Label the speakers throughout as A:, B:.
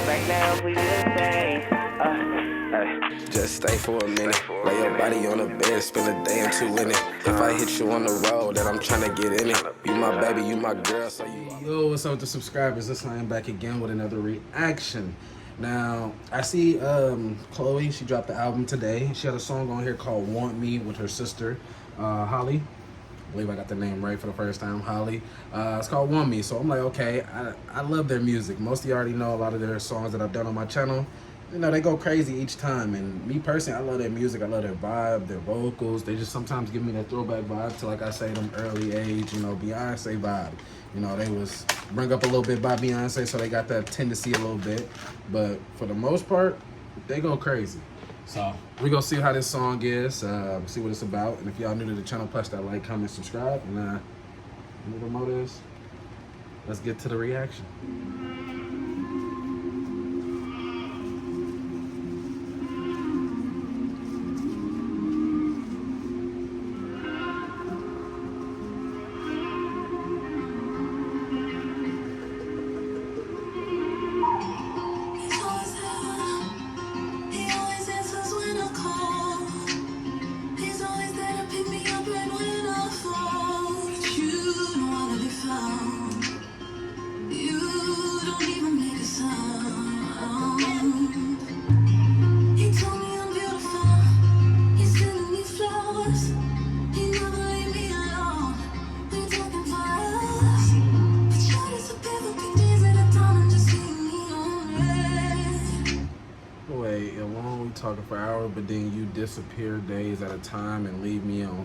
A: back now, please just stay.
B: Just stay for a minute, lay your body on the bed, spend a day or two in it. If I hit you on the road, then I'm trying to get in it. You my baby, you my girl, so you.
C: Yo, what's up with the subscribers? This I am back again with another reaction. Now, I see Chlöe, she dropped the album today. She had a song on here called Want Me with her sister, Halle. I believe I got the name right for the first time, Halle. It's called Want Me, so I'm like, okay, I love their music. Most of you already know a lot of their songs that I've done on my channel. You know, they go crazy each time, and me personally, I love their music, I love their vibe, their vocals. They just sometimes give me that throwback vibe to, like I say, them early age, you know, Beyonce vibe. You know, they was bring up a little bit by Beyonce, so they got that tendency a little bit. But for the most part, they go crazy. So we gonna see how this song is, see what it's about. And if y'all new to the channel, press that like, comment, subscribe, and you know what is. Let's get to the reaction. Talking for hours, but then you disappear days at a time and leave me on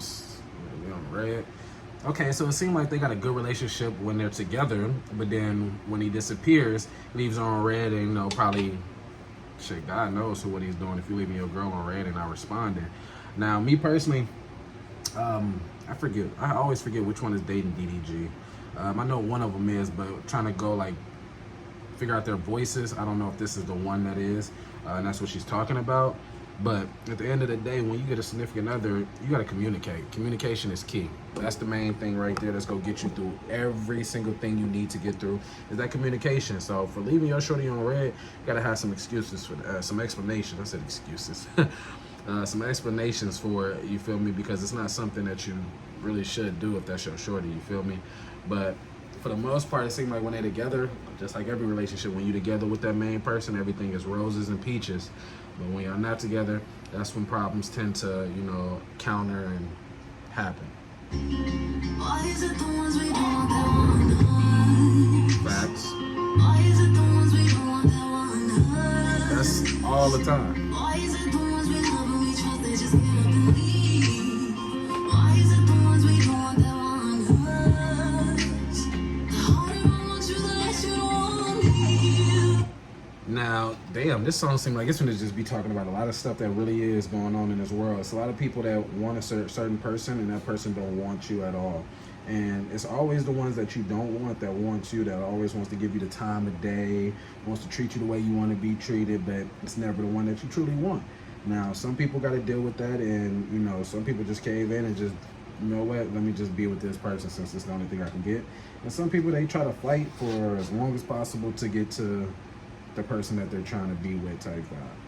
C: red. Okay, so it seemed like they got a good relationship when they're together, but then when he disappears, leaves her on red, and you know, probably shit, God knows what he's doing if you're leaving your girl on red and not responding. Now, me personally, I always forget which one is dating DDG. I know one of them is, but trying to go like figure out their voices. I don't know if this is the one that is, and that's what she's talking about. But at the end of the day, when you get a significant other, you got to communicate. Communication is key. That's the main thing right there that's going to get you through every single thing you need to get through, is that communication. So for leaving your shorty on red, you got to have some excuses for that, some explanations. I said excuses. Some explanations for it, you feel me? Because it's not something that you really should do if that's your shorty, you feel me? But for the most part, it seems like when they're together, just like every relationship, when you're together with that main person, everything is roses and peaches. But when you're not together, that's when problems tend to, you know, counter and happen.
D: Why is it the ones we don't want that want us?
C: Facts.
D: Why is it the ones we don't want that want us?
C: That's all the time.
D: Why is it the ones we love and we trust, they just get up and leave? Why is it the ones we don't want that want us? The harder I want you, the less you don't want me.
C: Now, damn, this song seems like it's gonna just be talking about a lot of stuff that really is going on in this world. It's a lot of people that want a certain person, and that person don't want you at all. And it's always the ones that you don't want that want you, that always wants to give you the time of day, wants to treat you the way you want to be treated, but it's never the one that you truly want. Now, some people got to deal with that, and you know, some people just cave in and just, you know what, let me just be with this person since it's the only thing I can get. And some people, they try to fight for as long as possible to get to the person that they're trying to be with type vibe.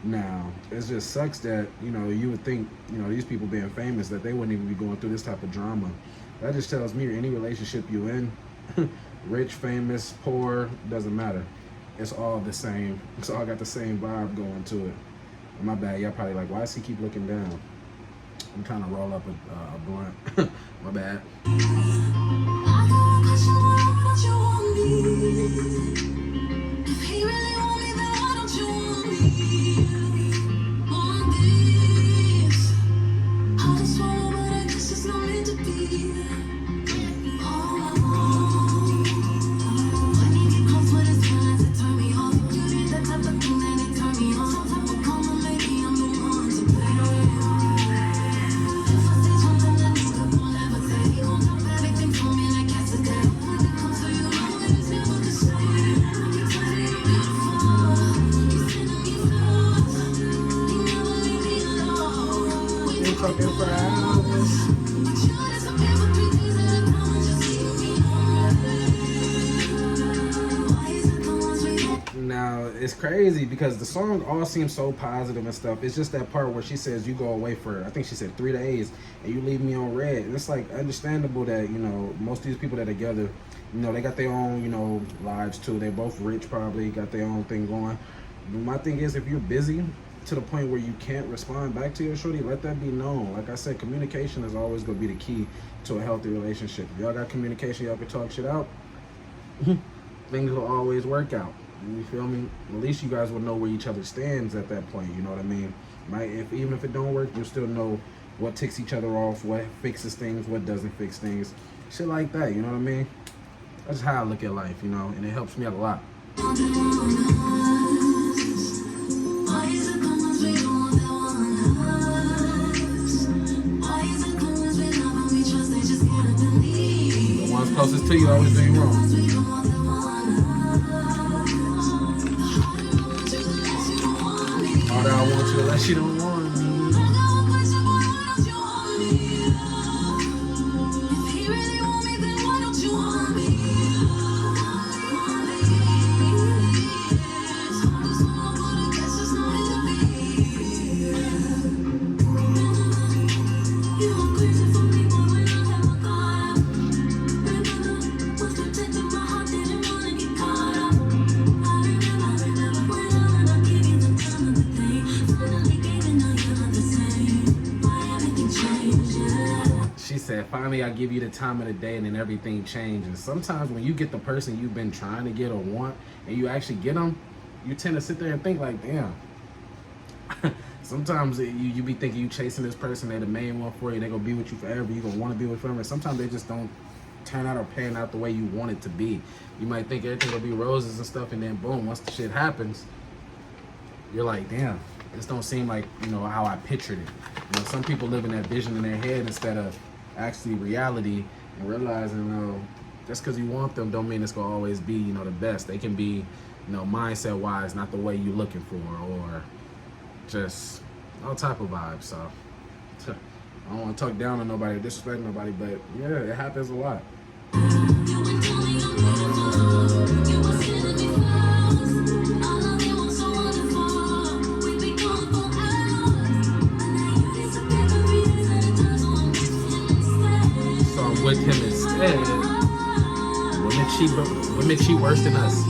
C: Now, it just sucks that, you know, you would think, you know, these people being famous, that they wouldn't even be going through this type of drama. That just tells me any relationship you in, rich, famous, poor, doesn't matter. It's all the same. It's all got the same vibe going to it. My bad, y'all probably like, why does he keep looking down? I'm trying to roll up a blunt. My bad.
D: I got a question, why don't you want me? If he really want me, then why don't you want me? Want this? I just swallow, but I guess it's not meant to be. When you get close with his feelings, it turn me off. You did that type of thing, then it turn me on. Some type of karma, maybe I'm the one to blame. If I say something that nigga won't ever say, he gon' drop everything for me like yesterday. When it comes to you, know that it's never the same.
C: it's crazy because the song all seems so positive and stuff. It's just that part where she says you go away for, I think she said 3 days, and you leave me on red. And it's like understandable that, you know, most of these people that are together, you know, they got their own, you know, lives too. They're both rich, probably got their own thing going. But my thing is, if you're busy to the point where you can't respond back to your shorty, let that be known. Like I said, communication is always gonna be the key to a healthy relationship. If y'all got communication, y'all can talk shit out. Things will always work out. You feel me? At least you guys will know where each other stands at that point. You know what I mean? Right? Even if it don't work, you still know what ticks each other off, what fixes things, what doesn't fix things, shit like that. You know what I mean? That's how I look at life. You know, and it helps me out a lot. The ones closest to you always do you wrong. All that I want you unless you don't want me. She said, finally I give you the time of the day and then everything changes. Sometimes when you get the person you've been trying to get or want and you actually get them, you tend to sit there and think like, damn. Sometimes you be thinking you chasing this person, they the main one for you, they gonna be with you forever, you gonna want to be with them, and sometimes they just don't turn out or pan out the way you want it to be. You might think everything will be roses and stuff, and then boom, once the shit happens, you're like, damn, this don't seem like, you know, how I pictured it. You know, some people live in that vision in their head instead of actually reality and realizing, you know, just because you want them don't mean it's gonna always be, you know, the best. They can be, you know, mindset wise not the way you're looking for, or just all type of vibes. So I don't want to talk down on nobody or disrespect nobody, but yeah, it happens a lot. So I'm with him instead. Women cheat worse than us.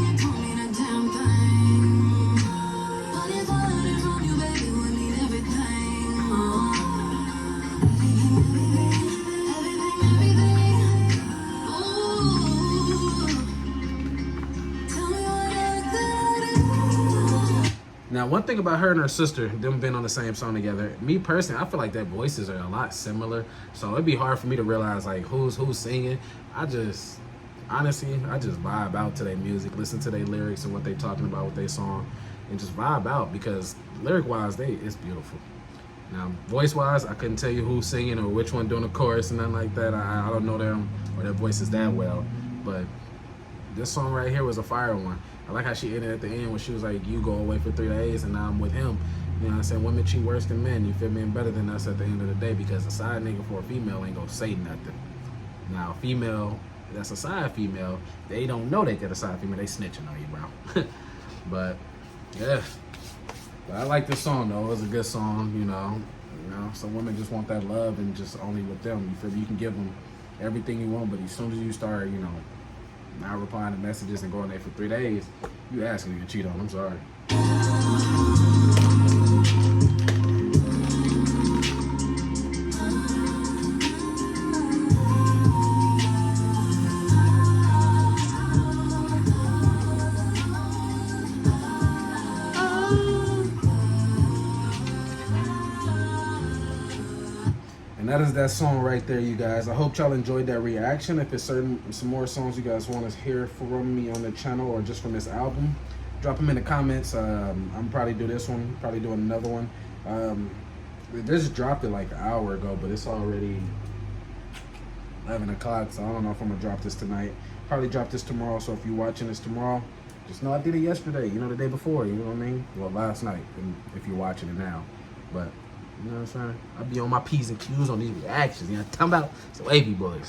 C: Now, one thing about her and her sister, them being on the same song together, me personally, I feel like their voices are a lot similar. So it'd be hard for me to realize like who's singing. Honestly, I just vibe out to their music, listen to their lyrics and what they talking about with their song, and just vibe out because lyric-wise, it's beautiful. Now, voice-wise, I couldn't tell you who's singing or which one doing the chorus and nothing like that. I don't know them or their voices that well, but this song right here was a fire one. I like how she ended at the end when she was like, you go away for 3 days and now I'm with him. You know what I'm saying? Women cheat worse than men, you feel me? And better than us at the end of the day, because a side nigga for a female ain't gonna say nothing. Now, a female that's a side female, they don't know they got a side female, they snitching on you, bro. But, yeah. But I like this song, though. It was a good song, you know. Some women just want that love and just only with them. You feel me? You can give them everything you want, but as soon as you start, you know, not replying to messages and going there for 3 days, you asking me to cheat on. I'm sorry. And that is that song right there, you guys. I hope y'all enjoyed that reaction. If it's some more songs you guys want to hear from me on the channel or just from this album, drop them in the comments. I'm probably do this one, probably doing another one. This dropped it like an hour ago, but it's already 11 o'clock, so I don't know if I'm gonna drop this tonight. Probably drop this tomorrow, so if you're watching this tomorrow, just know I did it yesterday, you know, the day before, you know what I mean? Well, last night, if you're watching it now. But you know what I'm saying? I'll be on my P's and Q's on these reactions. You know what I'm talking about? So, AV boys.